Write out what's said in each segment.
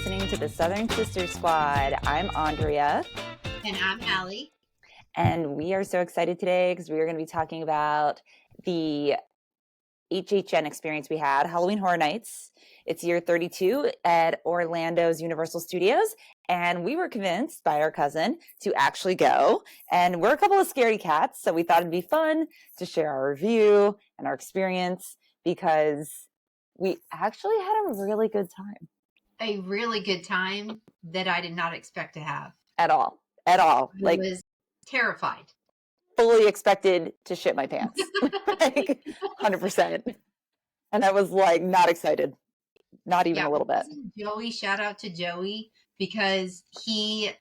listening to the Southern Sister Squad. I'm Andrea. And I'm Allie. And we are so excited today because we are going to be talking about the HHN experience we had, Halloween Horror Nights. It's year 32 at Orlando's Universal Studios. And we were convinced by our cousin to actually go. And we're a couple of scaredy cats, so we thought it'd be fun to share our review and our experience because we actually had a really good time. A really good time that I did not expect to have. At all. I was terrified. Fully expected to shit my pants. 100%. And I was not excited. Not even a little bit. Joey, shout out to Joey, because he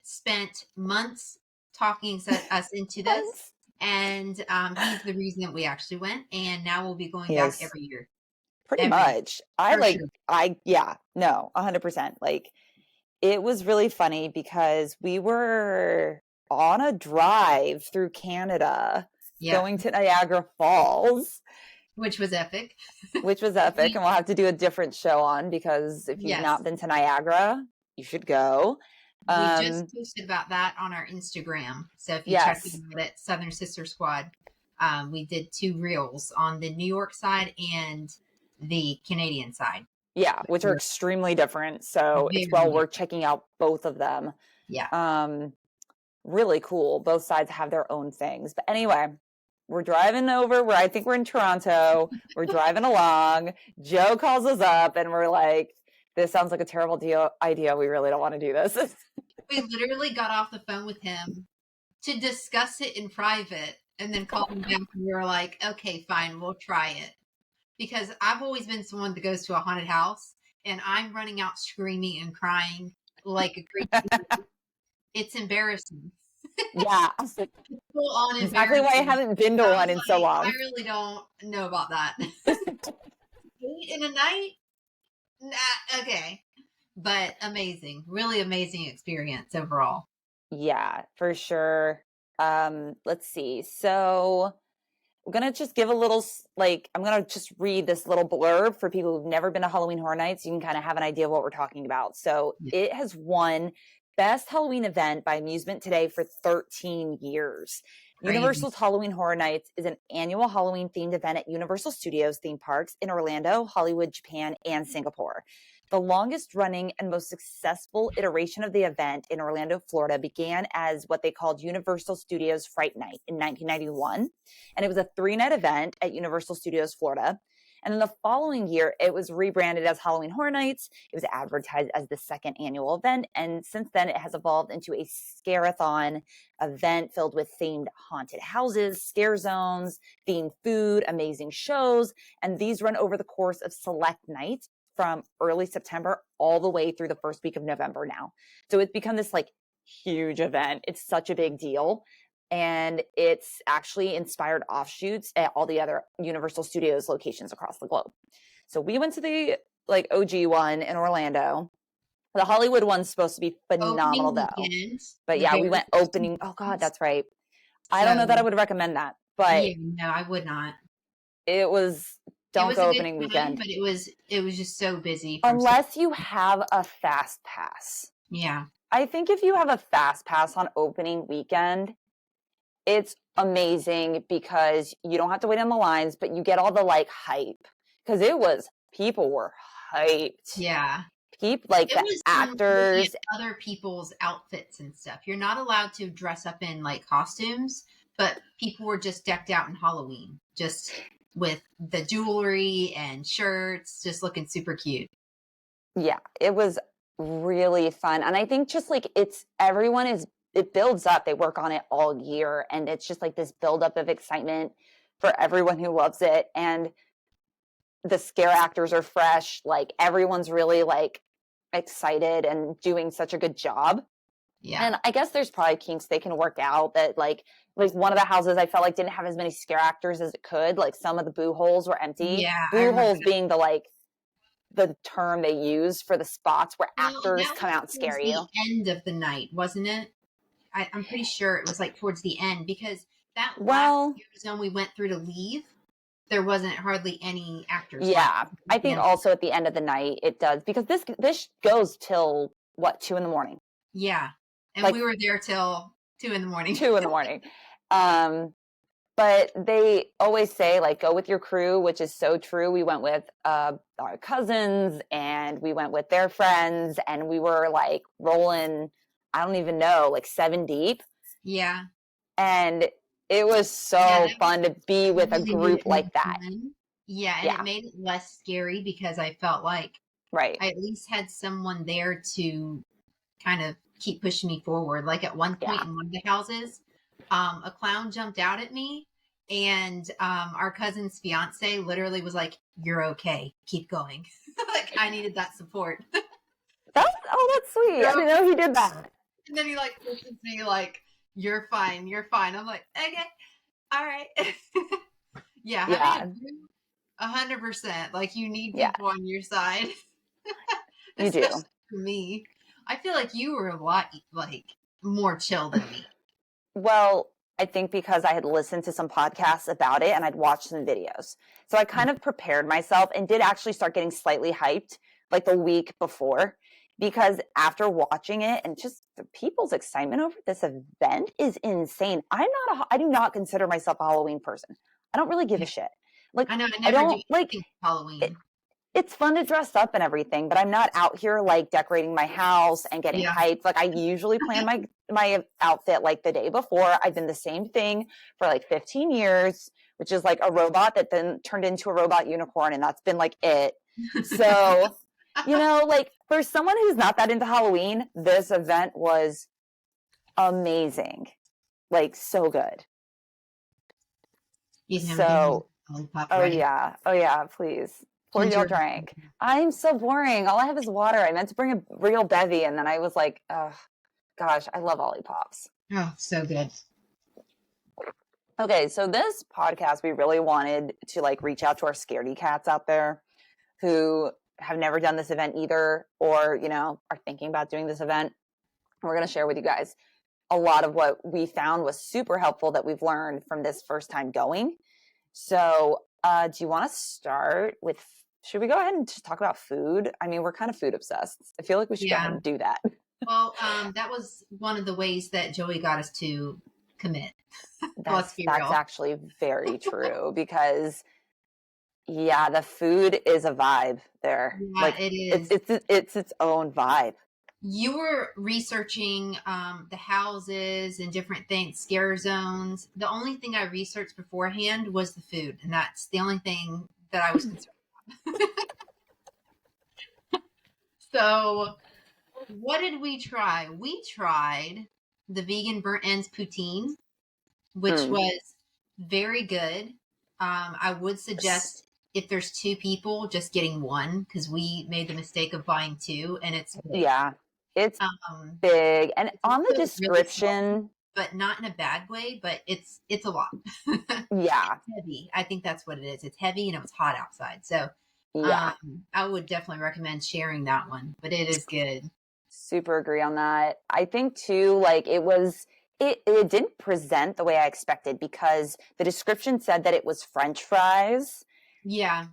spent months talking us into this. And he's the reason that we actually went. And now we'll be going back every year. Pretty much. 100%. It was really funny because we were on a drive through Canada going to Niagara Falls. Which was epic. And we'll have to do a different show on because if you've not been to Niagara, you should go. We just posted about that on our Instagram. So if you check it out at Southern Sister Squad, we did 2 reels on the New York side and the Canadian side. Yeah, which are extremely different. So it's well worth checking out both of them. Yeah. Really cool. Both sides have their own things. But anyway, we're driving over I think we're in Toronto. We're driving along. Joe calls us up and we're like, this sounds like a terrible idea. We really don't want to do this. We literally got off the phone with him to discuss it in private and then called him back and we were like, okay, fine, we'll try it. Because I've always been someone that goes to a haunted house and I'm running out screaming and crying like a crazy. It's embarrassing. Yeah. Exactly why I haven't been to one in so long. I really don't know about that. 8 in a night? Nah, okay. But amazing. Really amazing experience overall. Yeah, for sure. Let's see. So I'm going to just give a little, I'm going to just read this little blurb for people who've never been to Halloween Horror Nights. You can kind of have an idea of what we're talking about. So it has won Best Halloween Event by Amusement Today for 13 years. Crazy. Universal's Halloween Horror Nights is an annual Halloween-themed event at Universal Studios theme parks in Orlando, Hollywood, Japan, and Singapore. The longest-running and most successful iteration of the event in Orlando, Florida, began as what they called Universal Studios Fright Night in 1991, and it was a 3-night event at Universal Studios Florida. And in the following year, it was rebranded as Halloween Horror Nights. It was advertised as the 2nd annual event. And since then, it has evolved into a scare-a-thon event filled with themed haunted houses, scare zones, themed food, amazing shows. And these run over the course of select nights from early September all the way through the first week of November now. So it's become this huge event. It's such a big deal. And it's actually inspired offshoots at all the other Universal Studios locations across the globe. So we went to the OG one in Orlando. The Hollywood one's supposed to be phenomenal though. But yeah, we went opening. Oh God, that's right. I don't know that I would recommend that, but no, I would not. It was go opening weekend. But it was just so busy. Unless you have a fast pass. Yeah. I think if you have a fast pass on opening weekend, it's amazing because you don't have to wait on the lines, but you get all the hype because people were hyped. Yeah. The actors, other people's outfits and stuff. You're not allowed to dress up in costumes, but people were just decked out in Halloween, just with the jewelry and shirts, just looking super cute. Yeah, it was really fun. And I think just it builds up. They work on it all year. And it's just this buildup of excitement for everyone who loves it. And the scare actors are fresh. Everyone's really excited and doing such a good job. Yeah. And I guess there's probably kinks they can work out that one of the houses I felt didn't have as many scare actors as it could. Some of the boo holes were empty. Yeah. Boo holes being the term they use for the spots where actors come out and scare you. The end of the night, wasn't it? I'm pretty sure it was towards the end because that last zone we went through to leave, there wasn't hardly any actors left. Yeah, I think also at the end of the night it does, because this goes till what, 2 in the morning. Yeah, and Like we were there till 2 in the morning. 2 in the morning. But they always say, like, go with your crew, which is so true. We went with our cousins, and we went with their friends, and we were like rolling, I don't even know, like 7 deep. Yeah. And it was so fun to be with a group like that. Fun. Yeah, and Yeah. it made it less scary because I felt like Right. I at least had someone there to kind of keep pushing me forward. Like at one point in one of the houses, a clown jumped out at me, and our cousin's fiance literally was like, "You're okay. Keep going." Like I needed that support. That's sweet. I didn't know he did that. And then he like pushes me like, "You're fine. You're fine." I'm like, "Okay, all right." Yeah, having a group, 100%. Like you need people on your side. You do. Especially for me. I feel like you were a lot like more chill than me. Well, I think because I had listened to some podcasts about it and I'd watched some videos. So I kind of prepared myself and did actually start getting slightly hyped like the week before, because after watching it and just the people's excitement over this event is insane. I do not consider myself a Halloween person. I don't really give a shit. Like, I know, I never do like Halloween. It's fun to dress up and everything, but I'm not out here like decorating my house and getting hyped. Like I usually plan my outfit like the day before. I've been the same thing for like 15 years, which is like a robot that then turned into a robot unicorn, and that's been like it. So, like for someone who's not that into Halloween, this event was amazing. Like so good. So, oh yeah, please. Pour your drink. I'm so boring. All I have is water. I meant to bring a real bevy, and then I was like, oh, gosh, I love Olipop's. Oh, so good. Okay, so this podcast, we really wanted to like reach out to our scaredy cats out there who have never done this event either, or, are thinking about doing this event. We're going to share with you guys a lot of what we found was super helpful that we've learned from this first time going. So, do you want to start with, should we go ahead and just talk about food? I mean, we're kind of food obsessed. I feel like we should go ahead and do that. Well, that was one of the ways that Joey got us to commit. That's actually very true because, the food is a vibe there. Yeah, like, it is. It's its own vibe. You were researching the houses and different things, scare zones. The only thing I researched beforehand was the food, and that's the only thing that I was concerned about. So, what did we try? We tried the vegan burnt ends poutine, which was very good. I would suggest if there's 2 people, just getting one, because we made the mistake of buying 2, and it's big. It's big, and on the description, really small, but not in a bad way. But it's a lot. It's heavy. I think that's what it is. It's heavy, and it was hot outside, so I would definitely recommend sharing that one. But it is good. Super agree on that. I think too, like it didn't present the way I expected, because the description said that it was French fries. Yeah.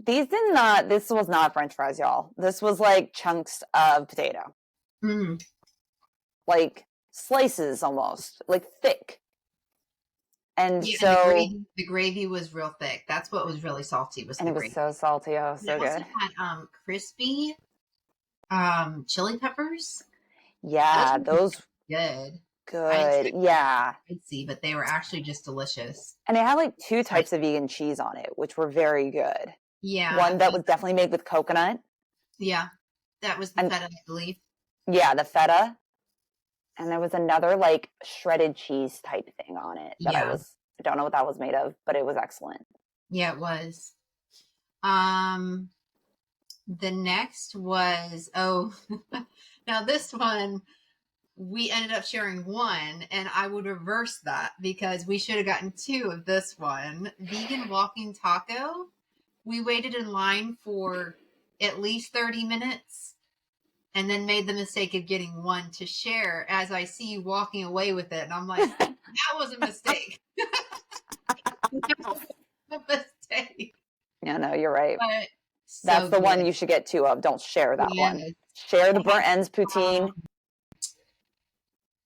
This was not French fries, y'all. This was like chunks of potato. Mm-hmm. Like slices almost, like thick. And the gravy was real thick. That's what was really salty. Was so salty. Oh, so good. Had crispy chili peppers. Yeah, those good. Good. Yeah. Spicy, but they were actually just delicious. And it had like 2 types of vegan cheese on it, which were very good. Yeah. One that was definitely made with coconut. Yeah. That was the feta, I believe. Yeah, the feta. And there was another like shredded cheese type thing on it that I don't know what that was made of, but it was excellent. Yeah, it was. The next was, now this one, we ended up sharing one, and I would reverse that because we should have gotten 2 of this one. Vegan walking taco. We waited in line for at least 30 minutes and then made the mistake of getting one to share as I see you walking away with it. And I'm like, that was a mistake. That was a mistake. Yeah, no, you're right. But That's so the one good. you should get two of. Don't share that one. Yes. Share the They burnt had, ends poutine.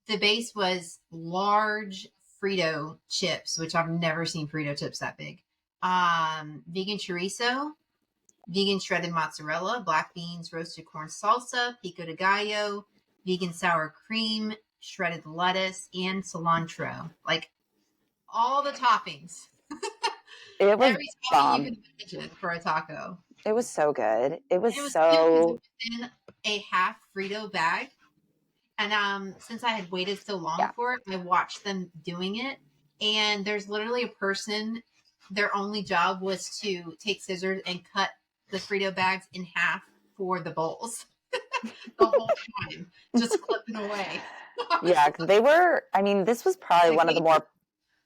the base was large Frito chips, which I've never seen Frito chips that big. Vegan chorizo, vegan shredded mozzarella, black beans, roasted corn salsa, pico de gallo, vegan sour cream, shredded lettuce, and cilantro. Like all the toppings. It was Every topping you bomb. can imagine for a taco. It was so good. It was And it was cute because it so, was in a half Frito bag. And since I had waited so long yeah. for it, I watched them doing it. And there's literally a person, their only job was to take scissors and cut the Frito bags in half for the bowls the whole time, just clipping away. Yeah, 'cause they were, I mean, this was probably Like, one of the more,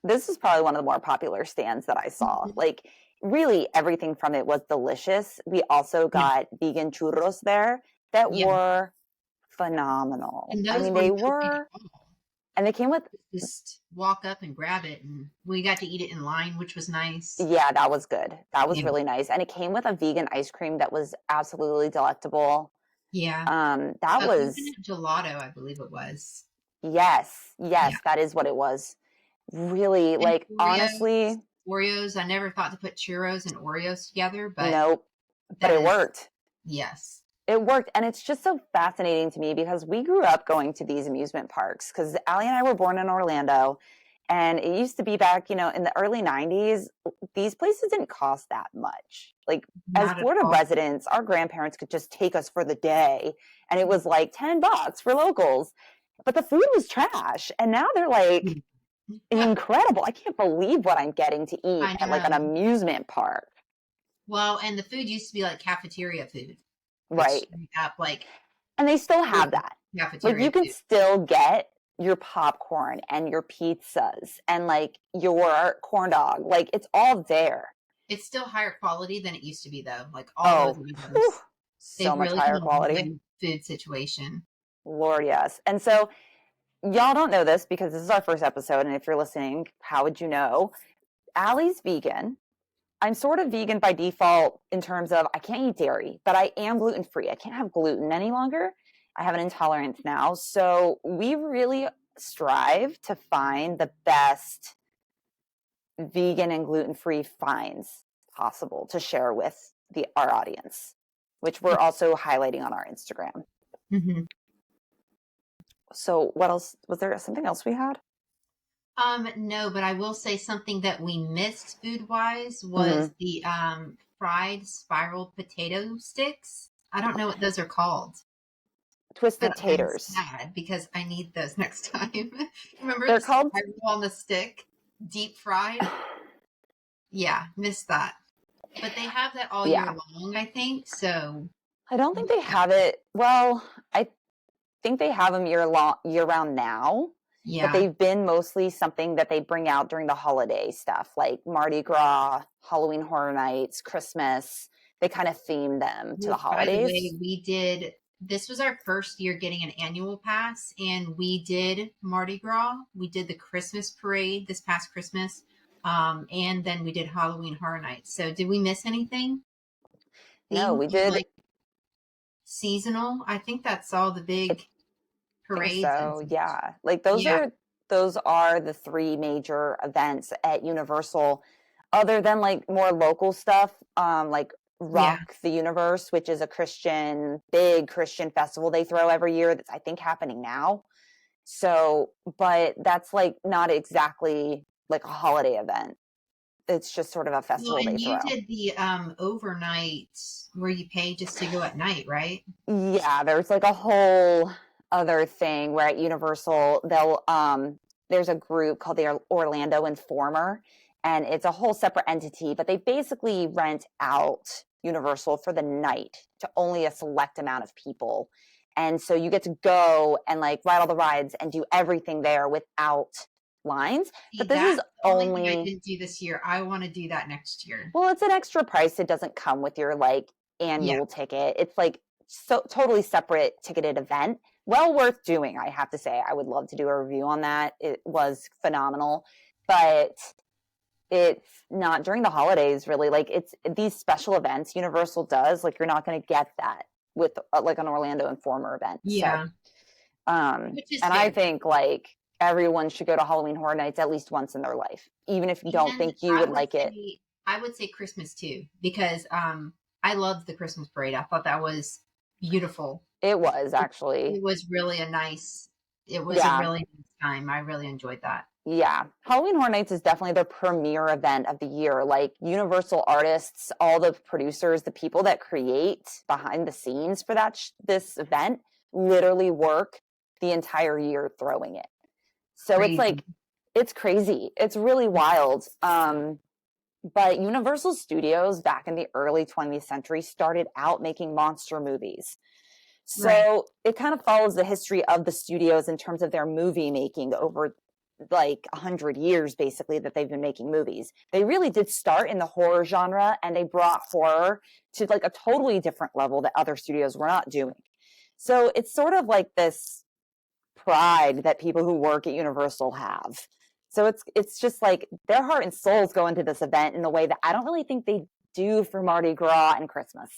this was probably one of the more popular stands that I saw. Like, really, everything from it was delicious. We also yeah, got vegan churros there that yeah. were phenomenal. And I those mean, were they no big were, at all. and they came with, Just walk up and grab it. And we got to eat it in line, which was nice. yeah, that was good. That was Yeah. really nice. And it came with a vegan ice cream that was absolutely delectable. Yeah. That was, Coconut gelato, I believe it was. yes, Yeah. that is what it was. Really, And like, honestly, Oreos. I never thought to put churros and Oreos together, but nope, but that it is, worked. yes. It worked. And it's just so fascinating to me because we grew up going to these amusement parks because Allie and I were born in Orlando. And it used to be back, in the early 90s, these places didn't cost that much. Like, as Not at Florida all. residents, our grandparents could just take us for the day. And it was like $10 for locals. But the food was trash. And now they're like incredible. I can't believe what I'm getting to eat I at like an know. amusement park. Well, and the food used to be like cafeteria food. Like Right. straight up, like And they still have that. Like, cafeteria you can food. still get your popcorn and your pizzas and like your corn dog. Like, it's all there. It's still higher quality than it used to be, though. Like all those Oh, whew, items, so they've much really higher come up with a quality. good food situation. Lord, yes. And so, y'all don't know this because this is our first episode. And if you're listening, how would you know? Allie's vegan. I'm sort of vegan by default in terms of I can't eat dairy, but I am gluten free. I can't have gluten any longer. I have an intolerance now. So we really strive to find the best vegan and gluten free finds possible to share with our audience, which we're also highlighting on our Instagram. Mm-hmm. So what else? Was there something else we had? No, but I will say something that we missed food wise was the fried spiral potato sticks. I don't know what those are called. Twisted But I'm taters. sad because I need those next time. Remember They're the called spiral on the stick, deep fried? Yeah, missed that. But they have that all year long, I think. So I don't think they have it. Well, I think they have them year round now. yeah, But they've been mostly something that they bring out during the holiday stuff, like Mardi Gras, Halloween Horror Nights, Christmas. They kind of theme them to the holidays. By the way, this was our first year getting an annual pass, and we did Mardi Gras. We did the Christmas parade this past Christmas, and then we did Halloween Horror Nights. So did we miss anything? No, we did. Like seasonal. I think that's all the big parades. So yeah, like those are the three major events at Universal, other than like more local stuff, like Rock the Universe, which is a big Christian festival they throw every year that's I think happening now. So, but that's like not exactly like a holiday event. It's just sort of a festival they throw. You did the overnight where you pay just to go at night, right? Yeah, there's like a whole other thing where at Universal there's a group called the Orlando Informer, and it's a whole separate entity, but they basically rent out Universal for the night to only a select amount of people. And so you get to go and like ride all the rides and do everything there without lines. But this is only thing I didn't do this year. I want to do that next year. Well, it's an extra price. It doesn't come with your like annual ticket. It's like so totally separate ticketed event. Well worth doing, I have to say. I would love to do a review on that. It was phenomenal. But It's not during the holidays, really. Like, it's these special events Universal does. Like, you're not going to get that with like an Orlando Informer event. Yeah. So, Which is and fair. I think like everyone should go to Halloween Horror Nights at least once in their life, even if you don't And think you would like it. I would say Christmas too, because I loved the Christmas parade. I thought that was beautiful. It was actually. It was really a nice nice time. I really enjoyed that. Yeah. Halloween Horror Nights is definitely the premier event of the year. Like, Universal artists, all the producers, the people that create behind the scenes for this event literally work the entire year throwing it. So Crazy. it's like, it's crazy. It's really wild. But Universal Studios back in the early 20th century started out making monster movies. So it kind of follows the history of the studios in terms of their movie making over like 100 years, basically, that they've been making movies. They really did start in the horror genre, and they brought horror to like a totally different level that other studios were not doing. So it's sort of like this pride that people who work at Universal have. So it's just like their heart and souls go into this event in a way that I don't really think they do for Mardi Gras and Christmas.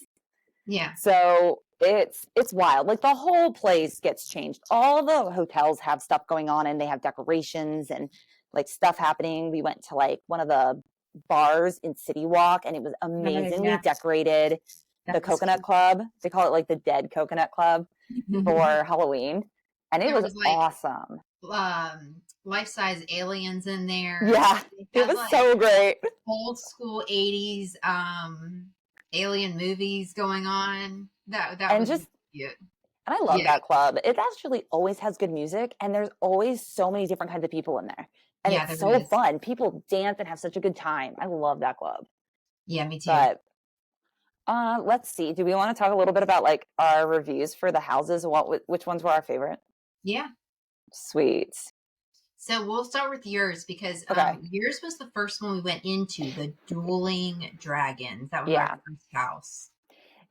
Yeah. So it's wild. Like, the whole place gets changed. All the hotels have stuff going on, and they have decorations and like stuff happening. We went to like one of the bars in City Walk, and it was amazingly decorated. The Coconut Club, they call it like the Dead Coconut Club for Halloween. And it was like, awesome. Life-size aliens in there. Yeah, it was like so great. Old school 80s alien movies going on. That and was just cute. And I love that club. It actually always has good music, and there's always so many different kinds of people in there. And it's so fun. People dance and have such a good time. I love that club. Yeah, me too. But let's see. Do we want to talk a little bit about like our reviews for the houses? Which ones were our favorite? Yeah. Sweet. So we'll start with yours, because yours was the first one we went into, the Dueling Dragons. That was our first house.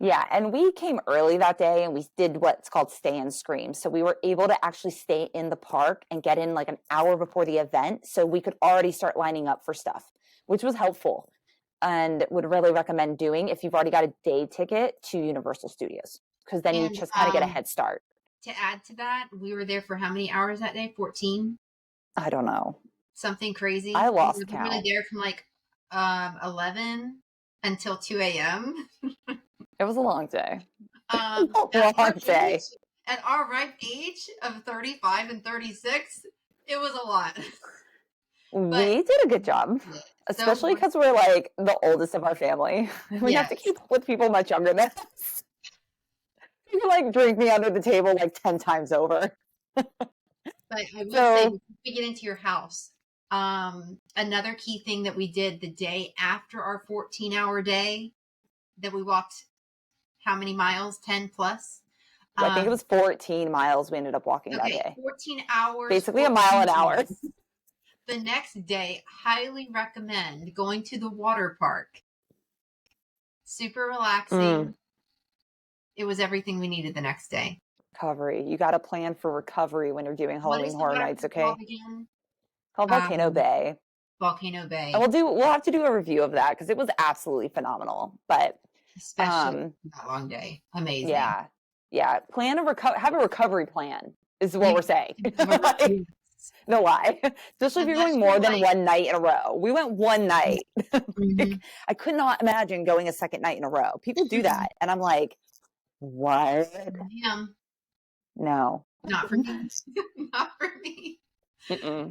Yeah, and we came early that day, and we did what's called stay and scream. So we were able to actually stay in the park and get in like an hour before the event, so we could already start lining up for stuff, which was helpful, and would really recommend doing if you've already got a day ticket to Universal Studios, because then you just kind of get a head start. To add to that, we were there for how many hours that day? 14? I don't know. Something crazy. I lost count. We were there from like 11 until 2 a.m. It was a long day. Long day. At our ripe age of 35 and 36, it was a lot. We did a good job, especially because we're like the oldest of our family. We have to keep up with people much younger than us. You can like drink me under the table like 10 times over. But I will say, before we get into your house, another key thing that we did the day after our 14-hour day, that we walked how many miles? 10 plus? I think it was 14 miles we ended up walking that day. 14 hours. Basically a mile an hour. The next day, highly recommend going to the water park. Super relaxing. It was everything we needed the next day. Recovery. You got to plan for recovery when you're doing Halloween Horror Nights, okay? Called Volcano Bay. Volcano Bay. And we'll have to do a review of that, because it was absolutely phenomenal. But especially that long day. Amazing. Yeah. Yeah. Have a recovery plan is what we're saying. No lie. Especially if you're going more than one night in a row. We went one night. I could not imagine going a second night in a row. People do that. And I'm like, what? No. Not for me. Not for me.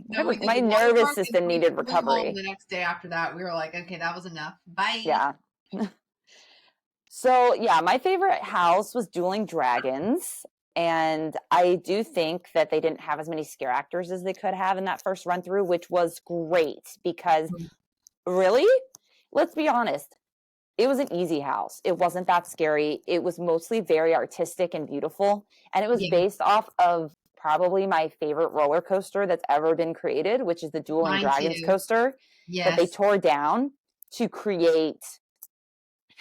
No, my nervous system needed recovery. The next day after that, we were like, okay, that was enough. Bye. Yeah. So, yeah, my favorite house was Dueling Dragons. And I do think that they didn't have as many scare actors as they could have in that first run through, which was great, because really, let's be honest, it was an easy house. It wasn't that scary. It was mostly very artistic and beautiful. And it was based off of probably my favorite roller coaster that's ever been created, which is the Dueling Dragons coaster that they tore down to create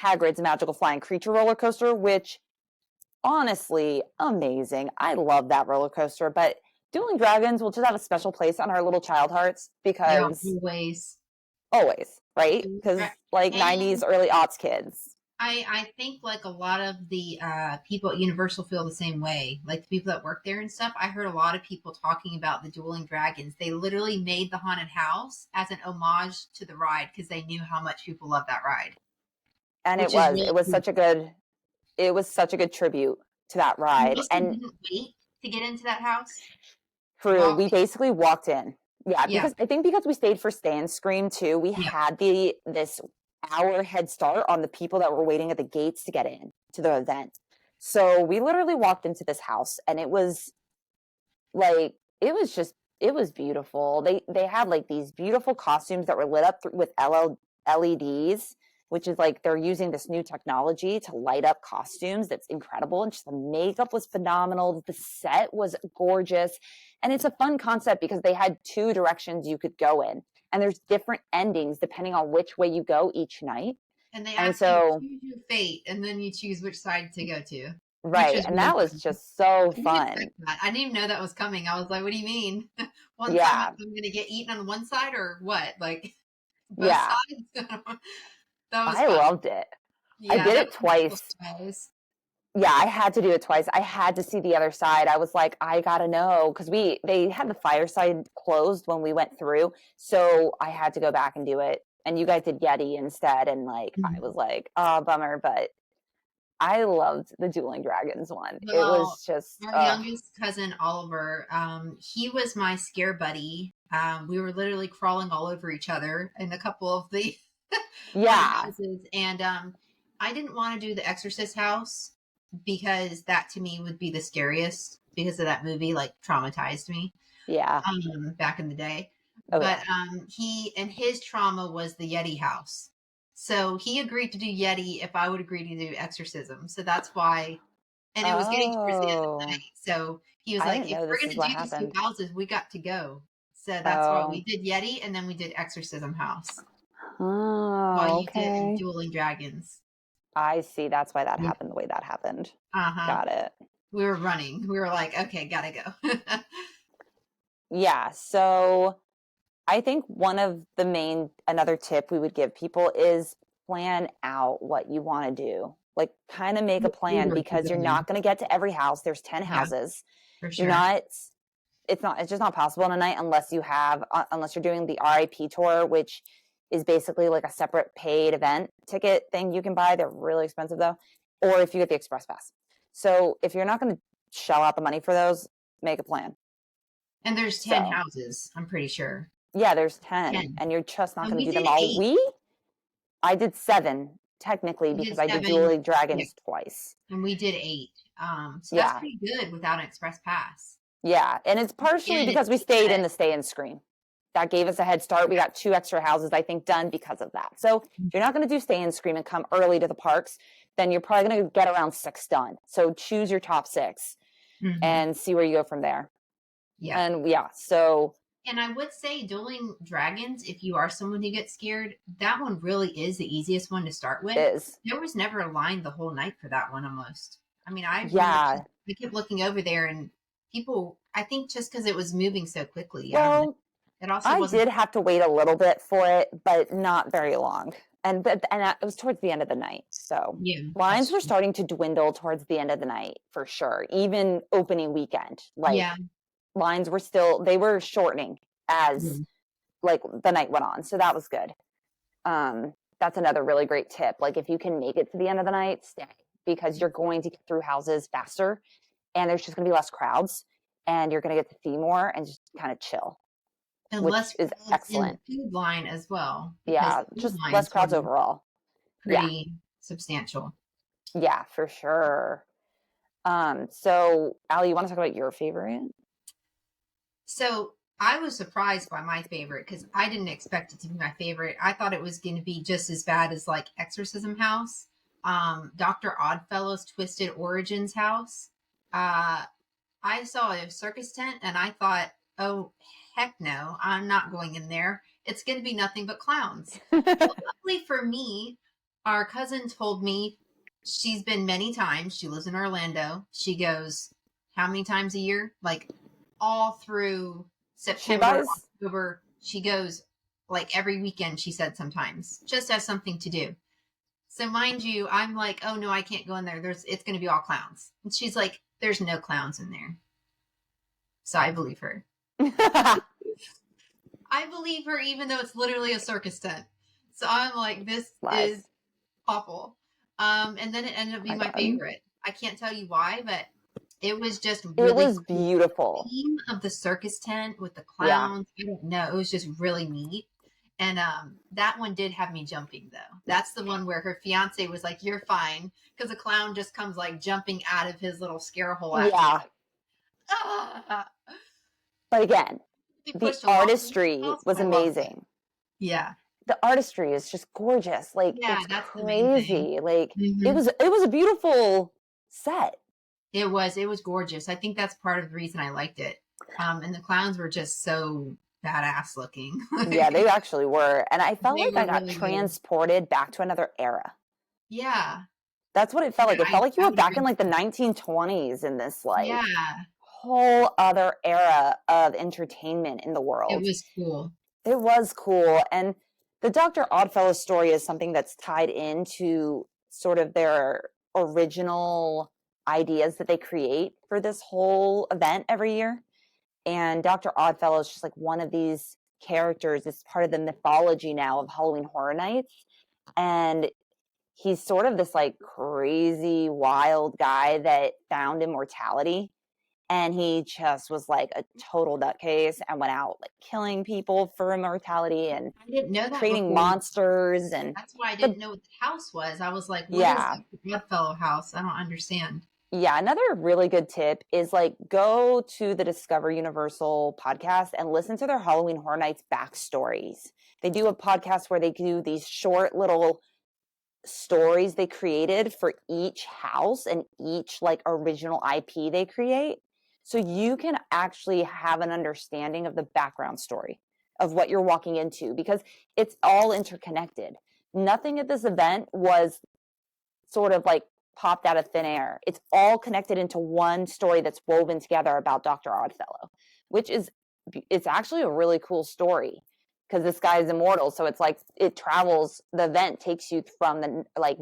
Hagrid's Magical Flying Creature roller coaster, which honestly, amazing. I love that roller coaster, but Dueling Dragons will just have a special place on our little child hearts, because always, right? Right. Because like And 90s, early aughts kids. I think like a lot of the people at Universal feel the same way. Like the people that work there and stuff. I heard a lot of people talking about the Dueling Dragons. They literally made the haunted house as an homage to the ride because they knew how much people love that ride, And which is really it was cool. such a good tribute to that You ride. also And didn't wait to get into that house. true, Walk. we basically walked in. Yeah, Yeah. because I think because we stayed for Stay and Scream too, we Yeah. had this hour head start on the people that were waiting at the gates to get in to the event. So we literally walked into this house and it was like it was beautiful. They had like these beautiful costumes that were lit up with LEDs, which is like they're using this new technology to light up costumes. That's incredible. And just the makeup was phenomenal. The set was gorgeous. And it's a fun concept because they had two directions you could go in. And there's different endings depending on which way you go each night. And they And ask you to so, choose your fate, and then you choose which side to go to, which right. is And really that was fun. just so I didn't expect fun. that. I didn't even know that was coming. I was like, "What do you mean? One time Yeah. I'm going to get eaten on one side, or what? Like both Yeah. sides?" That was I fun. loved it. I Yeah, did that it was a cool twice. surprise. Yeah, I had to do it twice. I had to see the other side. I was like, I gotta know because they had the fireside closed when we went through, so I had to go back and do it. And you guys did Yeti instead, and like I Mhm. was like, oh, bummer, but I loved the Dueling Dragons one. It Well, was just, our youngest cousin Oliver, he was my scare buddy. We were literally crawling all over each other in a couple of the haunted yeah, houses, and I didn't want to do the Exorcist house because that to me would be the scariest because of that movie, like traumatized me yeah, back in the day. oh But yeah, he and his trauma was the Yeti house. So he agreed to do Yeti if I would agree to do exorcism. So that's why, and it was getting towards the end of the oh, night. So he was I like, didn't if know we're this going is to what do these two happened. houses, we got to go. So that's why we Oh, did Yeti and then we did exorcism house while oh, you did okay. Dueling Dragons. I see. That's why that Yeah. happened the way that happened. Uh huh. Got it. We were running. We were like, okay, gotta go. Yeah. So I think another tip we would give people is plan out what you want to do. Like, kind of make a plan Order to because go you're in. not going to get to every house. There's 10 Yeah, houses. for You're sure. not, it's just not possible in a night unless you're doing the RIP tour, which is basically like a separate paid event ticket thing you can buy. They're really expensive though. Or if you get the express pass. So if you're not going to shell out the money for those, make a plan. And there's 10 So houses, I'm pretty sure. yeah, there's 10 10. and you're just not And going to we do them did all. 8. I did 7 technically We did because I did 7. Dueling Yeah. Dragons twice. And we did 8. So that's Yeah. pretty good without an express pass. Yeah. And it's partially And it's because we like stayed that. in the Stay and Scream. That gave us a head start. We got 2 extra houses, I think, done because of that. So if you're not going to do Stay and Scream and come early to the parks, then you're probably going to get around 6 done. So choose your top 6 Mm-hmm. and see where you go from there. Yeah. And yeah, so And I would say Dueling Dragons, if you are someone who gets scared, that one really is the easiest one to start with. is. There was never a line the whole night for that one almost. I mean, I remember Yeah. I kept looking over there and people, I think just because it was moving so quickly. I don't know. Well, It also I wasn't. did have to wait a little bit for it, but not very long. It was towards the end of the night. So Yeah, lines that's were true. starting to dwindle towards the end of the night for sure. Even opening weekend, like Yeah. lines were they were shortening as Yeah. like the night went on. So that was good. That's another really great tip. Like if you can make it to the end of the night, stay because you're going to get through houses faster and there's just going to be less crowds and you're going to get to see more and just kind of chill, And which less is crowds in excellent. the food line as well, because Yeah, the food just less lines were crowds overall. Yeah, pretty substantial. yeah, for sure. So Allie, you want to talk about your favorite? So I was surprised by my favorite because I didn't expect it to be my favorite. I thought it was going to be just as bad as like Exorcism House, Dr. Oddfellow's Twisted Origins House. Uh, I saw a circus tent and I thought, oh, heck no, I'm not going in there. It's going to be nothing but clowns. Luckily for me, our cousin told me she's been many times. She lives in Orlando. She goes, how many times a year? Like all through She September, buys October. She goes like every weekend, she said sometimes, just as something to do. So mind you, I'm like, oh no, I can't go in there. It's going to be all clowns. And she's like, there's no clowns in there. So I believe her. I believe her, even though it's literally a circus tent. So I'm like, this is awful. And then it ended up being my favorite. I can't tell you why, but it was just really it was beautiful. The theme of the circus tent with the clowns. I don't know. It was just really neat. And that one did have me jumping, though. That's the one where her fiance was like, you're fine. Because the clown just comes like jumping out of his little scare hole at me. Like, ah! But again, the artistry was amazing. Yeah. The artistry is just gorgeous. Like, it's crazy. Like, it was a beautiful set. It was gorgeous. I think that's part of the reason I liked it. And the clowns were just so badass looking. Yeah, they actually were. And I felt like I got really transported back to another era. Yeah. That's what it felt like. It felt like you were back in like the 1920s in this like whole other era of entertainment in the world. It was cool. It was cool. And the Dr. Oddfellow story is something that's tied into sort of their original ideas that they create for this whole event every year. And Dr. Oddfellow is just like one of these characters. It's part of the mythology now of Halloween Horror Nights. And he's sort of this like crazy, wild guy that found immortality. And he just was like a total nutcase and went out like killing people for immortality and I didn't know that creating monsters. And that's why I didn't know what the house was. I was like, what is the Oddfellow house? I don't understand. Yeah, another really good tip is like go to the Discover Universal podcast and listen to their Halloween Horror Nights backstories. They do a podcast where they do these short little stories they created for each house and each like original IP they create. So you can actually have an understanding of the background story of what you're walking into because it's all interconnected. Nothing at this event was sort of like popped out of thin air. It's all connected into one story that's woven together about Dr. Oddfellow, which is, it's actually a really cool story because this guy is immortal. So it's like it travels, the event takes you from the like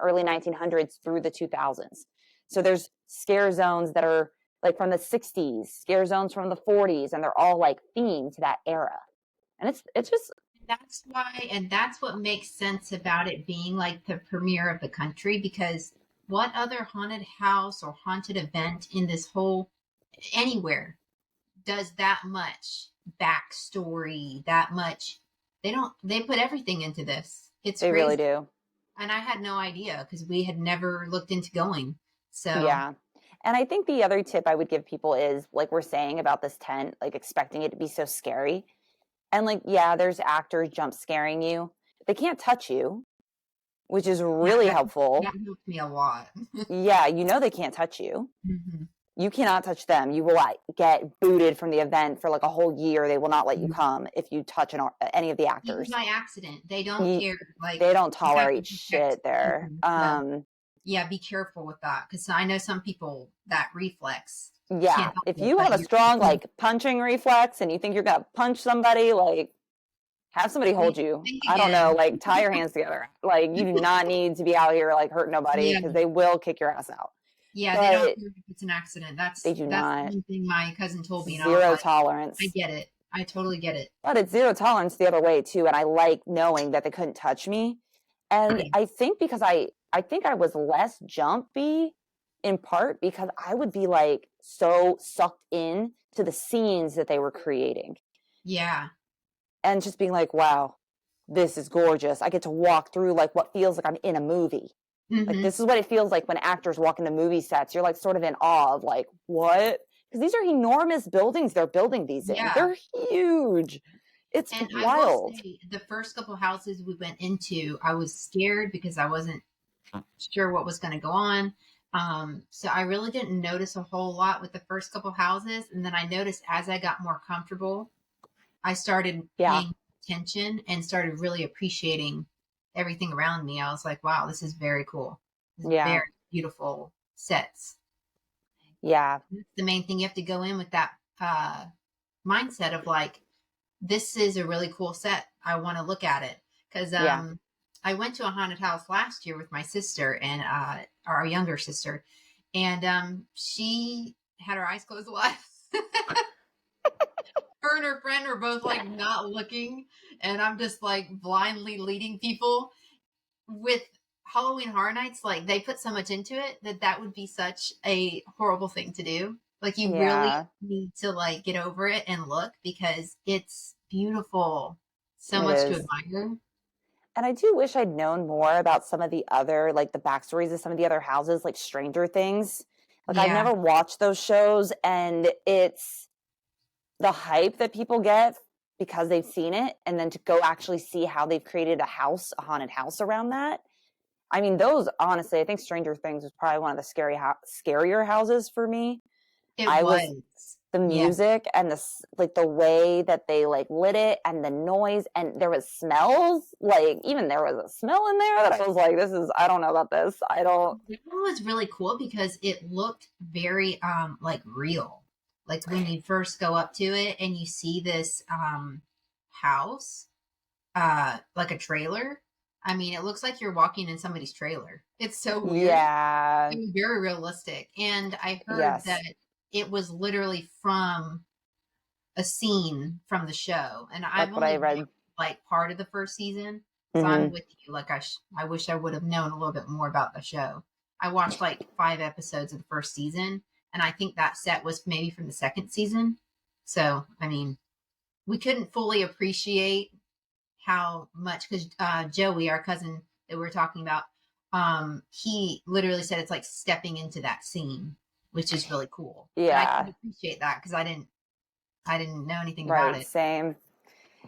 early 1900s through the 2000s. So there's scare zones that are like from the 60s, scare zones from the 40s, and they're all like themed to that era. And it's just that's why, and that's what makes sense about it being like the premiere of the country, because what other haunted house or haunted event in this whole anywhere does that much backstory, that much? They put everything into this. It's they crazy. Really do. And I had no idea because we had never looked into going. So yeah. And I think the other tip I would give people is like we're saying about this tent, like expecting it to be so scary. And like, yeah, there's actors jump scaring you. They can't touch you, which is really helpful. That helped me a lot. Yeah, you know they can't touch you. Mm-hmm. You cannot touch them. You will like, get booted from the event for like a whole year. They will not let you come if you touch any of the actors. Even by accident. They don't care. Like they don't tolerate shit there. Yeah, be careful with that because I know some people that reflex. Yeah, if you have a strong like punching reflex and you think you're gonna punch somebody, like have somebody hold you. I don't know, like tie your hands together. Like you do not need to be out here like hurting nobody because they will kick your ass out. Yeah, they don't care if it's an accident. They do not. That's one thing my cousin told me. Zero tolerance. I get it. I totally get it. But it's zero tolerance the other way too, and I like knowing that they couldn't touch me. And I think because I think I was less jumpy in part because I would be like so sucked in to the scenes that they were creating. Yeah. And just being like, wow, this is gorgeous. I get to walk through like what feels like I'm in a movie. Mm-hmm. Like this is what it feels like when actors walk into movie sets. You're like sort of in awe of like, what? Because these are enormous buildings they're building these in. They're huge. It's wild. I will say, the first couple houses we went into, I was scared because I wasn't sure what was going to go on. So I really didn't notice a whole lot with the first couple houses. And then I noticed as I got more comfortable, I started paying attention and started really appreciating everything around me. I was like, wow, this is very cool. This is very beautiful sets. Yeah. That's the main thing. You have to go in with that mindset of like, this is a really cool set. I want to look at it. Because Yeah. I went to a haunted house last year with my sister and our younger sister, and she had her eyes closed a lot. Her and her friend were both like not looking, and I'm just like blindly leading people. With Halloween Horror Nights, like they put so much into it that that would be such a horrible thing to do. Like you really Yeah, need to like get over it and look because it's beautiful. So it much to is. admire. And I do wish I'd known more about some of the other, like the backstories of some of the other houses, like Stranger Things. Like I've Yeah, never watched those shows, and it's the hype that people get because they've seen it, and then to go actually see how they've created a house, a haunted house around that. I mean, those honestly, I think Stranger Things was probably one of the scarier houses for me. it I was was. the Yeah. music and like the way that they like lit it and the noise, and there was smells, like even there was a smell in there that I was like, this is, I don't know about this. I don't. That one was really cool because it looked very like real. Like when you first go up to it and you see this house, like a trailer. I mean, it looks like you're walking in somebody's trailer. It's so weird. Yeah. It was very realistic. And I heard that Yes. it was literally from a scene from the show. And I've That's what I only read. watched like part of the first season. So I'm Hmm. with you. Like I wish I would have known a little bit more about the show. I watched like 5 episodes of the first season, and I think that set was maybe from the second season. So, I mean, we couldn't fully appreciate how much because Joey, our cousin that we were talking about, he literally said it's like stepping into that scene, which is really cool, and I Yeah. can appreciate that because I didn't know anything about Right. it, Same.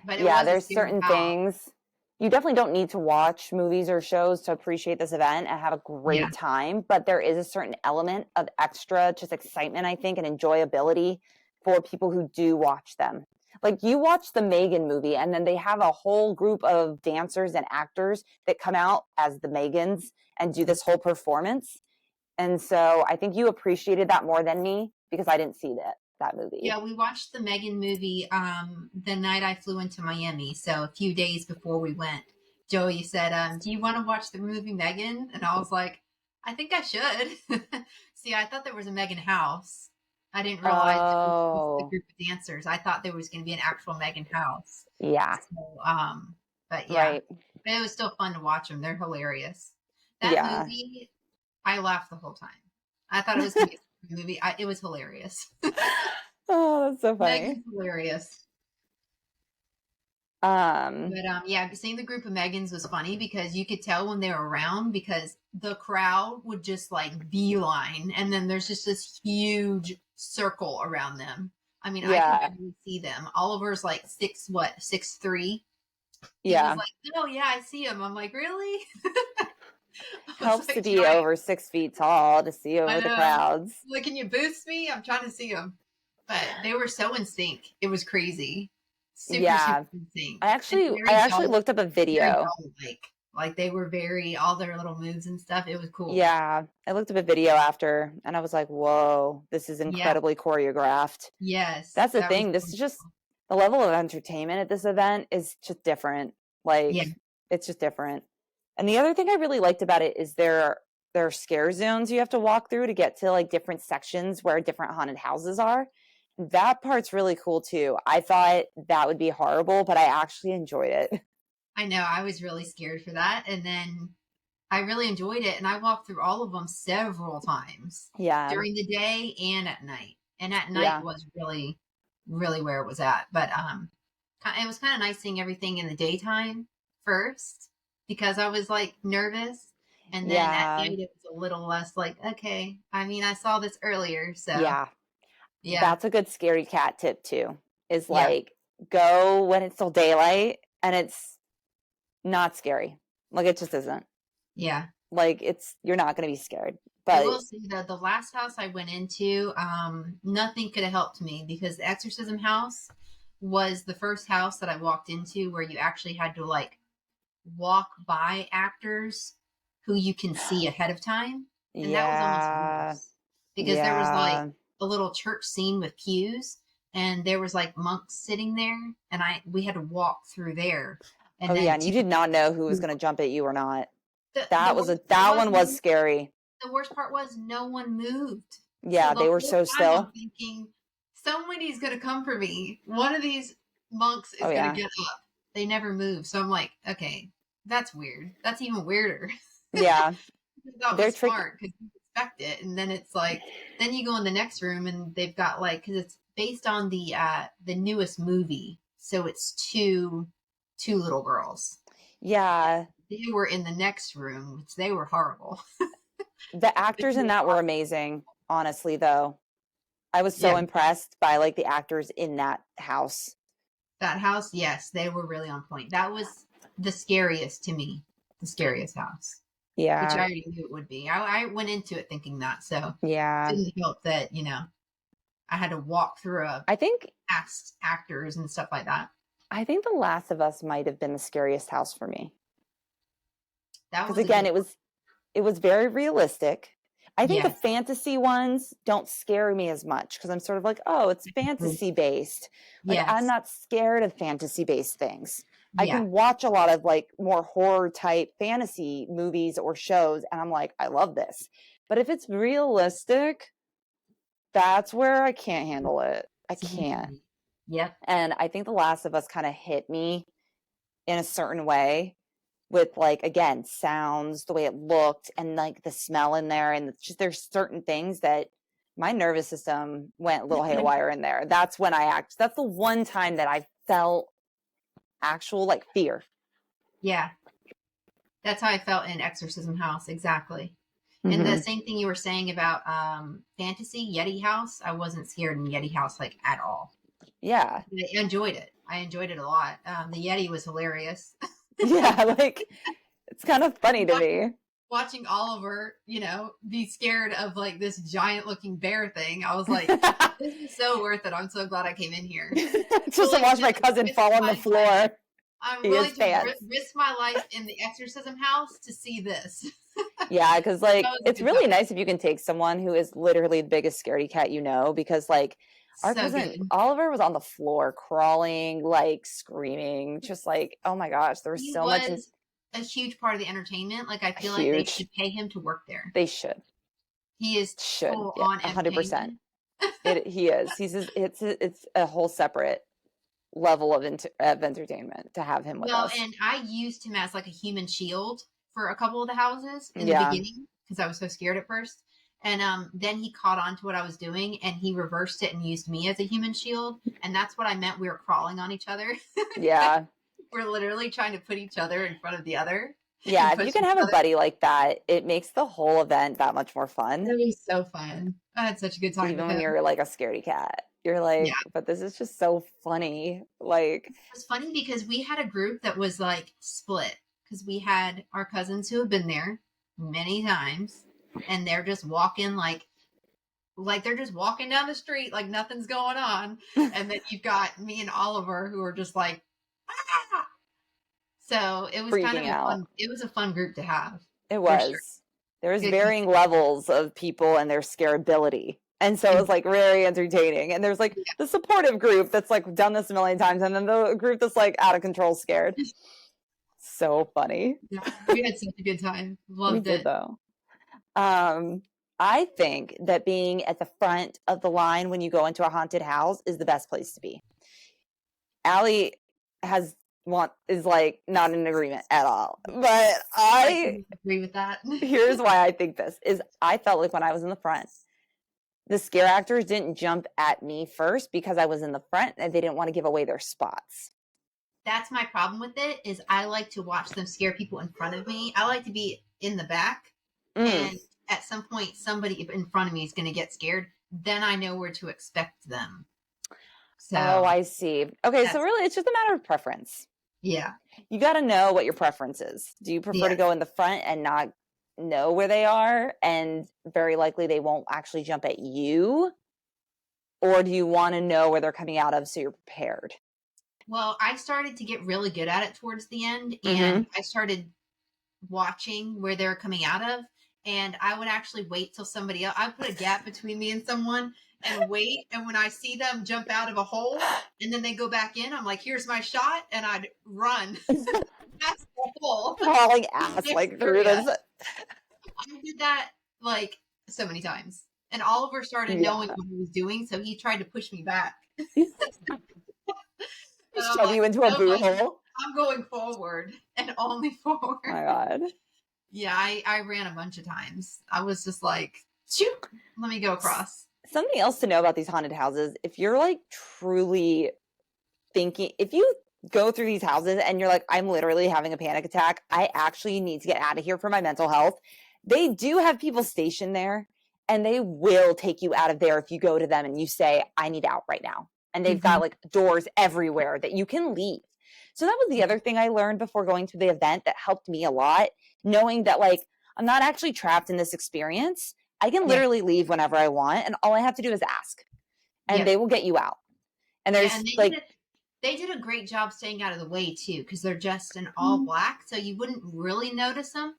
but it Yeah, was a there's scary certain house. things you definitely don't need to watch movies or shows to appreciate this event and have a Yeah, great time, but there is a certain element of extra just excitement, I think, and enjoyability for people who do watch them. Like you watch the Megan movie, and then they have a whole group of dancers and actors that come out as the Megans and do this whole performance. And so I think you appreciated that more than me because I didn't see that movie. yeah. We watched the Megan movie the night I flew into Miami, so a few days before we went. Joey said, "Do you want to watch the movie Megan?" And I was like, "I think I should." See, I thought there was a Megan house. I didn't realize it was just a Oh, group of dancers. I thought there was going to be an actual Megan house. yeah, So, but yeah, right. but it was still fun to watch them. They're hilarious. That Yeah. movie, I laughed the whole time. I thought it was going to be a scary movie. It was hilarious. Oh, that's so funny. Megan's hilarious. Um, But yeah, seeing the group of Megans was funny because you could tell when they were around because the crowd would just like beeline, and then there's just this huge circle around them. I mean, I can yeah, barely see them. Oliver's like 6'3". He was yeah. like, "Oh yeah, I see him." I'm like, "Really?" I was Helps to like be trying. over 6 feet tall to see I over the know. crowds. Like, can you boost me? I'm trying to see him. But they were so in sync. It was crazy. Super, super Yeah. in sync. I And actually I very actually doll, looked up a very video. doll like. Like they were very all their little moves and stuff. It was cool. Yeah, I looked up a video after and I was like, "Whoa, this is Yeah. incredibly choreographed." Yes. That's the That was thing. This is really just cool. the level of entertainment at this event is just different. Yeah. Like it's just different. And the other thing I really liked about it is there are scare zones you have to walk through to get to like different sections where different haunted houses are. That part's really cool too. I thought that would be horrible, but I actually enjoyed it. I know. I was really scared for that. And then I really enjoyed it. And I walked through all of them several times Yeah. during the day and at night. And at night Yeah. was really, really where it was at. But it was kind of nice seeing everything in the daytime first because I was like nervous. And then at Yeah. night it was a little less like, okay. I mean, I saw this earlier. So Yeah. yeah. That's a good scary cat tip too. Is Yeah. like go when it's still daylight and it's not scary. Like it just isn't. Yeah. Like it's you're not going to be scared. I But will say that the last house I went into, nothing could have helped me because the exorcism house was the first house that I walked into where you actually had to like walk by actors who you can see ahead of time. And that was almost yeah. worse because there was like Yeah. a little church scene with pews. and there was like monks sitting there, and we had to walk through there. And Oh then yeah, and you did not know who was going to jump at you or not. That one was scary. The worst part was no one moved. Yeah, the they were whole so time still. I'm thinking, somebody's going to come for me. One of these monks is going to get up. They never move. So I'm like, okay, that's weird. That's even weirder. Yeah. That was smart because you expect it. And then it's like, then you go in the next room and they've got like, because it's based on the newest movie. So it's two little girls. Yeah. They were in the next room, which they were horrible. The actors in that were amazing, honestly, though. I was so impressed by like the actors in that house. That house, yes, they were really on point. That was the scariest to me, the scariest house. Yeah. Which I already knew it would be. I went into it thinking that, so yeah, it didn't help that, I had to walk through past actors and stuff like that. I think The Last of Us might have been the scariest house for me. Because again, it was very realistic. I think the fantasy ones don't scare me as much because I'm sort of like, oh, it's fantasy based. Like I'm not scared of fantasy based things. I can watch a lot of like more horror type fantasy movies or shows and I'm like, I love this. But if it's realistic, that's where I can't handle it. I can't. Yep. And I think The Last of Us kind of hit me in a certain way with like, again, sounds, the way it looked and like the smell in there. And just there's certain things that my nervous system went a little haywire in there. That's when that's the one time that I felt actual like fear. Yeah. That's how I felt in Exorcism House. Exactly. Mm-hmm. And the same thing you were saying about fantasy Yeti House. I wasn't scared in Yeti House like at all. Yeah. I enjoyed it. I enjoyed it a lot. The Yeti was hilarious. Yeah. Like it's kind of funny to me. Watching Oliver, be scared of like this giant looking bear thing. I was like, this is so worth it. I'm so glad I came in here. Just to watch my cousin fall on the floor. I'm willing to risk my life in the Exorcism House to see this. Yeah, because like it's really nice if you can take someone who is literally the biggest scaredy cat because like our cousin Oliver was on the floor crawling, like screaming, just like, oh my gosh, there was so much. A huge part of the entertainment. Like I feel like they should pay him to work there. They should. He is full on 100%. He is. It's a whole separate level of entertainment to have him with us. And I used him as like a human shield for a couple of the houses in the beginning because I was so scared at first. And then he caught on to what I was doing and he reversed it and used me as a human shield. And that's what I meant. We were crawling on each other. Yeah. We're literally trying to put each other in front of the other. Yeah, if you can have a buddy like that, it makes the whole event that much more fun. It was so fun. I had such a good time. Even when you're like a scaredy cat. You're like, but this is just so funny. Like, it was funny because we had a group that was like split because we had our cousins who have been there many times and they're just walking like they're just walking down the street like nothing's going on. And then you've got me and Oliver who are just like, ah! So it was it was a fun group to have. It was. Sure. There was varying levels of people and their scareability. And so it was like very entertaining. And there's like the supportive group that's like done this a million times. And then the group that's like out of control scared. So funny. Yeah, we had such a good time. Loved it. Though. I think that being at the front of the line when you go into a haunted house is the best place to be. Allie is like not in agreement at all. But I agree with that. Here's why I think this is I felt like when I was in the front, the scare actors didn't jump at me first because I was in the front and they didn't want to give away their spots. That's my problem with it is I like to watch them scare people in front of me. I like to be in the back and at some point somebody in front of me is going to get scared. Then I know where to expect them. So, I see. Okay, so really it's just a matter of preference. Yeah. You got to know what your preference is. Do you prefer to go in the front and not know where they are and very likely they won't actually jump at you? Or do you want to know where they're coming out of so you're prepared? Well, I started to get really good at it towards the end and I started watching where they're coming out of and I would actually wait till somebody else. I put a gap between me and someone and wait. And when I see them jump out of a hole and then they go back in, I'm like, here's my shot. And I'd run past the hole Hauling in ass the like through area. this. I did that like so many times. And Oliver started knowing Yeah. what he was doing. So he tried to push me back. And I'm Shove like, you into a no, boot buddy, hole. I'm going forward and only forward. Oh my God. Yeah, I ran a bunch of times. I was just like, shoot, let me go across. Something else to know about these haunted houses, if you're like truly thinking, if you go through these houses and you're like, I'm literally having a panic attack, I actually need to get out of here for my mental health, they do have people stationed there and they will take you out of there if you go to them and you say, I need out right now. And they've got like doors everywhere that you can leave. So that was the other thing I learned before going to the event that helped me a lot, knowing that like I'm not actually trapped in this experience. I can literally leave whenever I want, and all I have to do is ask, and they will get you out. And there's and like, they did a great job staying out of the way too, because they're just in all black, so you wouldn't really notice them,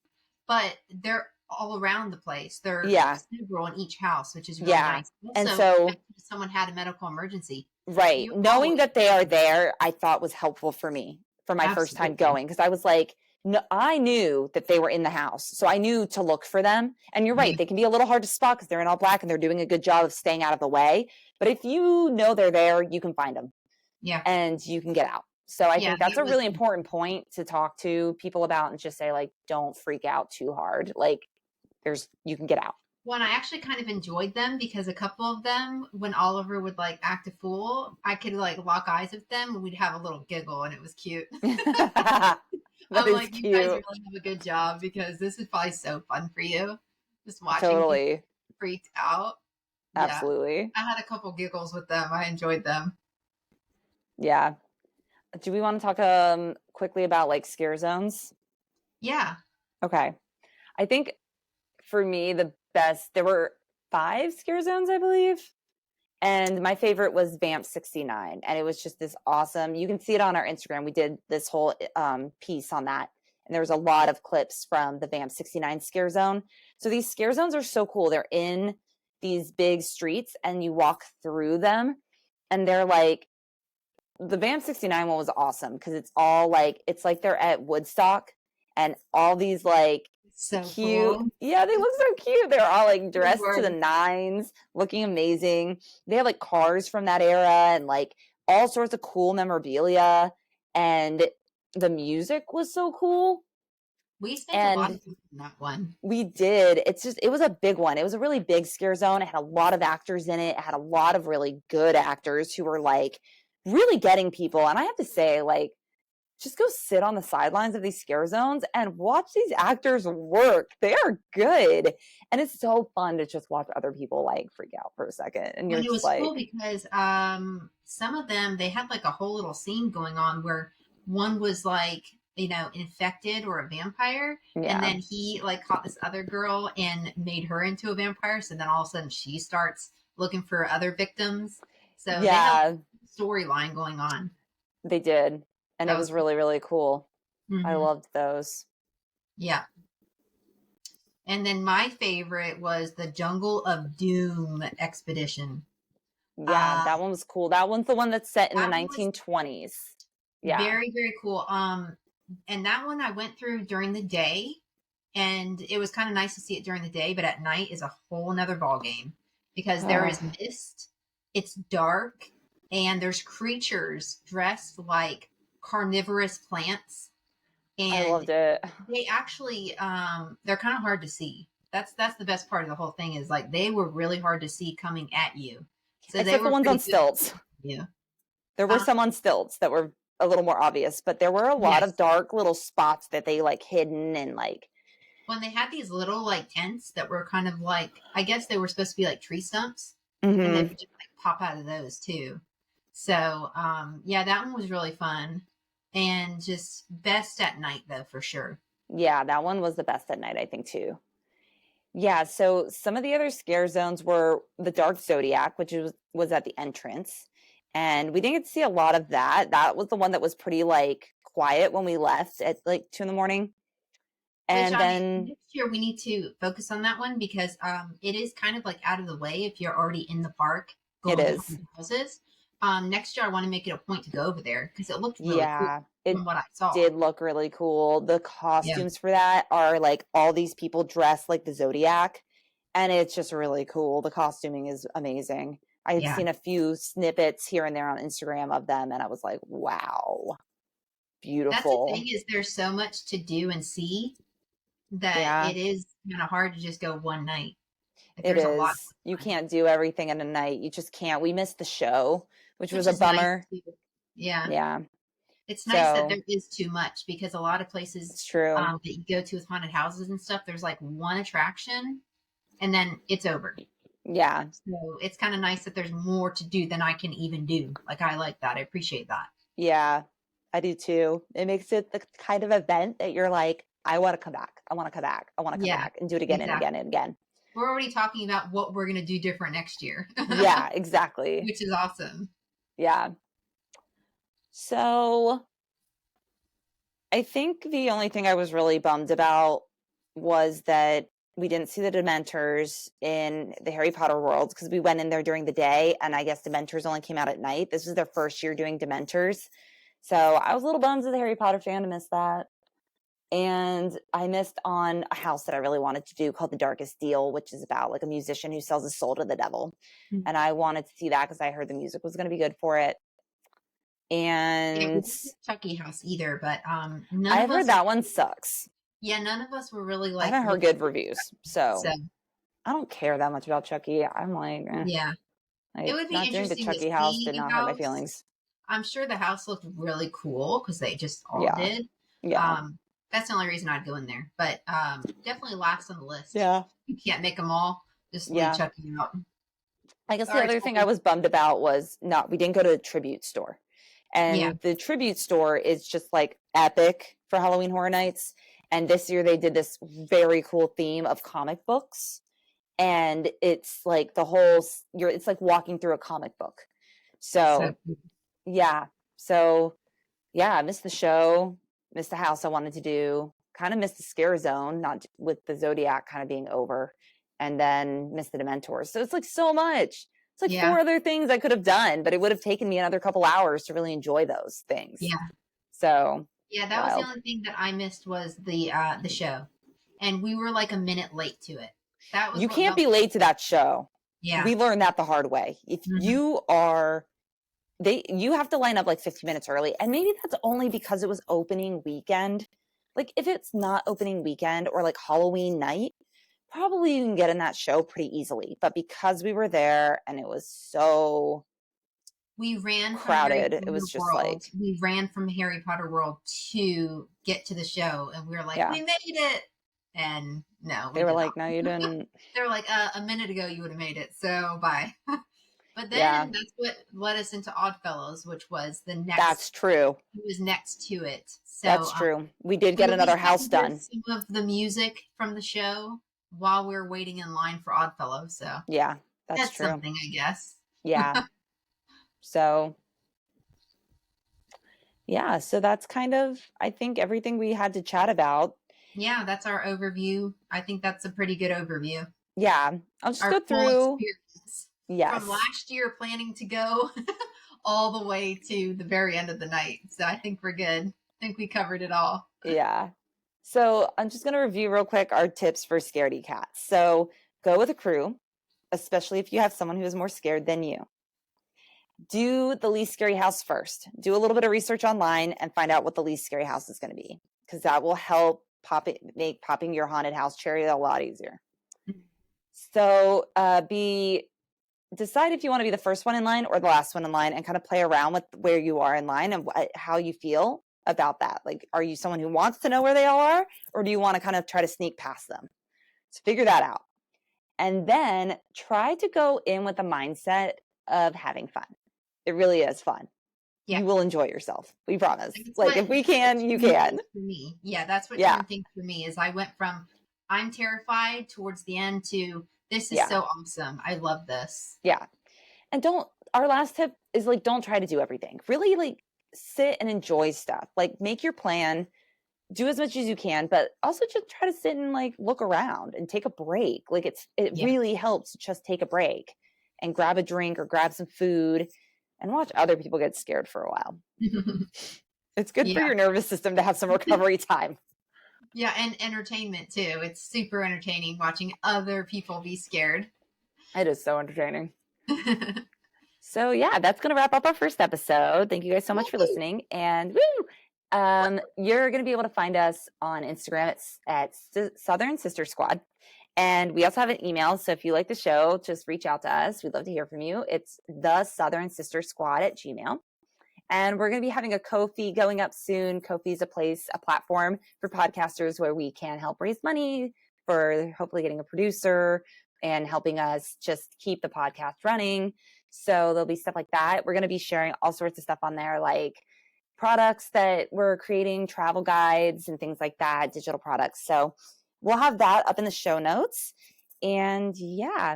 but they're all around the place. They're several in each house, which is really nice. Also, and so if someone had a medical emergency, right, knowing that they are there, I thought was helpful for me for my first time going, because I was like, no, I knew that they were in the house, so I knew to look for them. And you're right, they can be a little hard to spot because they're in all black and they're doing a good job of staying out of the way. But if you know they're there, you can find them. Yeah. And you can get out. So I think that's a really important point to talk to people about and just say, like, don't freak out too hard. Like, you can get out. Well, I actually kind of enjoyed them because a couple of them, when Oliver would like act a fool, I could like lock eyes with them and we'd have a little giggle and it was cute. I'm like, cute. You guys really have a good job because this is probably so fun for you. Just watching people freaked out. Absolutely. Yeah. I had a couple giggles with them. I enjoyed them. Yeah. Do we want to talk quickly about like scare zones? Yeah. Okay. I think for me, the best, there were 5 scare zones, I believe. And my favorite was Vamp 69. And it was just this awesome, you can see it on our Instagram. We did this whole piece on that. And there was a lot of clips from the Vamp 69 scare zone. So these scare zones are so cool. They're in these big streets and you walk through them. And they're like, the Vamp 69 one was awesome because it's all like, it's like they're at Woodstock and all these like so cute. Cool. Yeah, they look so cute. They're all like dressed to the nines, looking amazing. They have like cars from that era and like all sorts of cool memorabilia. And the music was so cool. We spent a lot of time on that one. We did. It was a big one. It was a really big scare zone. It had a lot of actors in it. It had a lot of really good actors who were like really getting people. And I have to say, like, just go sit on the sidelines of these scare zones and watch these actors work. They are good. And it's so fun to just watch other people like freak out for a second. And you're just like, cool because some of them, they had like a whole little scene going on where one was like, you know, infected or a vampire. Yeah. And then he like caught this other girl and made her into a vampire. So then all of a sudden she starts looking for other victims. So yeah, they had a storyline going on. They did. And it was really, really cool. Mm-hmm. I loved those. Yeah. And then my favorite was the Jungle of Doom expedition. Yeah, that one was cool. That one's the one that's set in the 1920s. Yeah. Very, very cool. And that one I went through during the day and it was kind of nice to see it during the day, but at night is a whole nother ball game because there is mist, it's dark, and there's creatures dressed like carnivorous plants. And I loved it. They actually, they're kind of hard to see. That's the best part of the whole thing is like they were really hard to see coming at you. So except the ones on stilts. Yeah. There were some on stilts that were a little more obvious, but there were a lot of dark little spots that they like hidden and like. When they had these little like tents that were kind of like, I guess they were supposed to be like tree stumps, and they would just like pop out of those too. So yeah, that one was really fun and just best at night though for sure. Yeah, that one was the best at night, I think too. Yeah, so some of the other scare zones were the Dark Zodiac, which was at the entrance. And we didn't get to see a lot of that. That was the one that was pretty like quiet when we left at like 2 a.m. Which, And I mean, then next year we need to focus on that one because it is kind of like out of the way if you're already in the park it going to is. haunted houses. Next year I want to make it a point to go over there because it looked really cool Yeah, it from what I saw. did look really cool. The Yeah. costumes for that are like all these people dressed like the Zodiac, and it's just really cool. The costuming is amazing. I had Yeah. seen a few snippets here and there on Instagram of them, and I was like, wow, That's the thing beautiful. is there's so much to do and see that Yeah, it is kind of hard to just go one night. Like it there's a lot is. You going on, can't do everything in a night. You just can't. We missed the show, which was which a is nice bummer. too. Yeah. Yeah, It's nice that so there is too much because a lot of places it's true. that you go to with haunted houses and stuff, there's like one attraction and then it's over. Yeah, So it's kind of nice that there's more to do than I can even do. Like I like that. I appreciate that. yeah, I do too. It makes it the kind of event that you're like, I want to come back. I want to come back. I want to come Yeah, back and do it again and again exactly. and again. We're already talking about what we're going to do different next year, Yeah, exactly. which is awesome. Yeah. So I think the only thing I was really bummed about was that we didn't see the Dementors in the Harry Potter world because we went in there during the day and I guess Dementors only came out at night. This was their first year doing Dementors. So I was a little bummed as a Harry Potter fan to miss that. And I missed on a house that I really wanted to do called The Darkest Deal, which is about like a musician who sells his soul to the devil. Mm. And I wanted to see that because I heard the music was going to be good for it. Yeah, we And didn't get Chucky House either, but I've heard that one sucks. none of us were really I like haven't heard looking good forward to reviews. that. So So I don't care that much about Chucky. I'm like, yeah, it would be not doing the interesting to Chucky house see did the not hurt my house. feelings. I'm sure the house looked really cool because they just all Yeah. did. Yeah. That's the only reason I'd go in there, but definitely last on the list. Yeah. You can't make them all. Just leave Yeah. Chucky out. I guess the Sorry, other thing Chucky. I was bummed about was we didn't go to the tribute store. Yeah. And the tribute store is just like epic for Halloween Horror Nights. And this year they did this very cool theme of comic books. And it's like it's like walking through a comic book. So, yeah. So, yeah, I missed the show, missed the house I wanted to do, kind of missed the scare zone, not with the Zodiac kind of being over, and then missed the Dementors. So it's like so much. It's like Yeah. 4 other things I could have done, but it would have taken me another couple hours to really enjoy those things. Yeah. So Yeah, that was the only thing that I missed was the show. And we were like a minute late to it. That was you can't be late to that show. Yeah. We learned that the hard way. If you have to line up like 15 minutes early. And maybe that's only because it was opening weekend. Like if it's not opening weekend or like Halloween night, probably you can get in that show pretty easily. But because we were there and it was so we ran crowded, from it was just World. like We ran from Harry Potter World to get to the show, and we were like, we made it. And no, they were like, no, you didn't. They were like, a minute ago you would have made it, so bye. But then that's what led us into Oddfellows, which was the next. That's true. It was next to it. So that's true. We did get another house done. Some of the music from the show while we were waiting in line for Oddfellows. So yeah, that's true. Something, I guess. Yeah. So yeah, so that's kind of, I think, everything we had to chat about. Yeah, that's our overview. I think that's a pretty good overview. Yeah, I'll just go through. Yes. From last year planning to go all the way to the very end of the night. So I think we're good. I think we covered it all. Yeah. So I'm just going to review real quick our tips for scaredy cats. So go with a crew, especially if you have someone who is more scared than you. Do the least scary house first. Do a little bit of research online and find out what the least scary house is going to be, because that will help make popping your haunted house cherry a lot easier. Mm-hmm. So decide if you want to be the first one in line or the last one in line, and kind of play around with where you are in line and how you feel about that. Like, are you someone who wants to know where they all are, or do you want to kind of try to sneak past them? So figure that out. And then try to go in with a mindset of having fun. It really is fun. Yeah. You will enjoy yourself. We promise. Like, if we can, you can. For me. Yeah, that's what Jen thinks for me is I went from I'm terrified towards the end to this is so awesome. I love this. Yeah. And our last tip is like, don't try to do everything. Really like sit and enjoy stuff. Like make your plan, do as much as you can, but also just try to sit and like look around and take a break. Like it really helps to just take a break and grab a drink or grab some food and watch other people get scared for a while. It's good for your nervous system to have some recovery time. Yeah, and entertainment too. It's super entertaining watching other people be scared. It is so entertaining. So yeah, that's going to wrap up our first episode. Thank you guys so much for listening. And you're going to be able to find us on Instagram at Southern Sister Squad. And we also have an email. So if you like the show, just reach out to us. We'd love to hear from you. It's the Southern Sister Squad at Gmail. And we're going to be having a Ko-fi going up soon. Ko-fi is a platform for podcasters where we can help raise money for hopefully getting a producer and helping us just keep the podcast running. So there'll be stuff like that. We're going to be sharing all sorts of stuff on there, like products that we're creating, travel guides and things like that, digital products. So we'll have that up in the show notes. And yeah,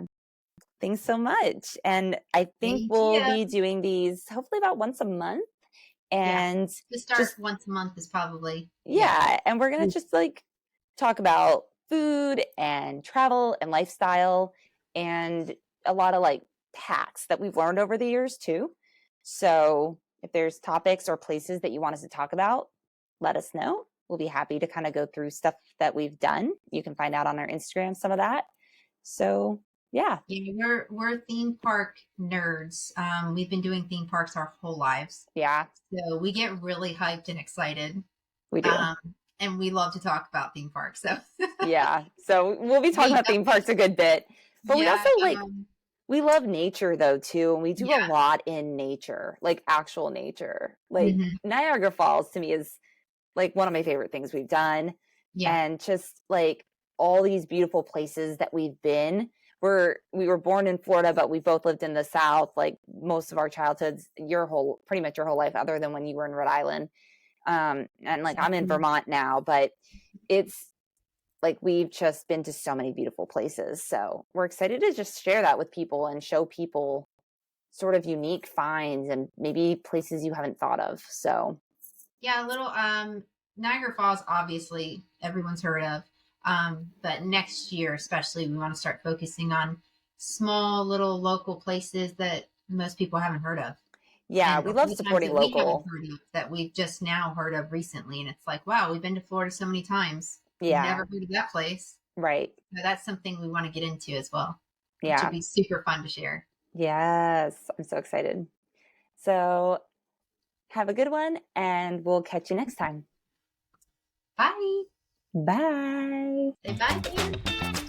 thanks so much. And I think we'll be doing these hopefully about once a month. And to start once a month is probably. And we're going to just like talk about food and travel and lifestyle and a lot of like hacks that we've learned over the years too. So if there's topics or places that you want us to talk about, let us know. We'll be happy to kind of go through stuff that we've done. You can find out on our Instagram some of that. So yeah, we're theme park nerds. We've been doing theme parks our whole lives. Yeah. So we get really hyped and excited. We do. And we love to talk about theme parks. So yeah. So we'll be talking about theme parks a good bit. But we also like we love nature though too. And we do a lot in nature, like actual nature. Like Niagara Falls to me is like one of my favorite things we've done. Yeah. And just like all these beautiful places that we've been. We were born in Florida, but we both lived in the South, like most of our childhoods, pretty much your whole life, other than when you were in Rhode Island. And like I'm in Vermont now, but it's like we've just been to so many beautiful places. So we're excited to just share that with people and show people sort of unique finds and maybe places you haven't thought of. So yeah, a little Niagara Falls, obviously everyone's heard of. But next year, especially, we want to start focusing on small little local places that most people haven't heard of. Yeah, we love supporting local. We haven't heard of, that we've just now heard of recently. And it's like, wow, we've been to Florida so many times. Yeah. Never heard of that place. Right. So that's something we want to get into as well. Yeah. Which would be super fun to share. Yes. I'm so excited. So have a good one and we'll catch you next time. Bye. Bye. Say bye, Dan.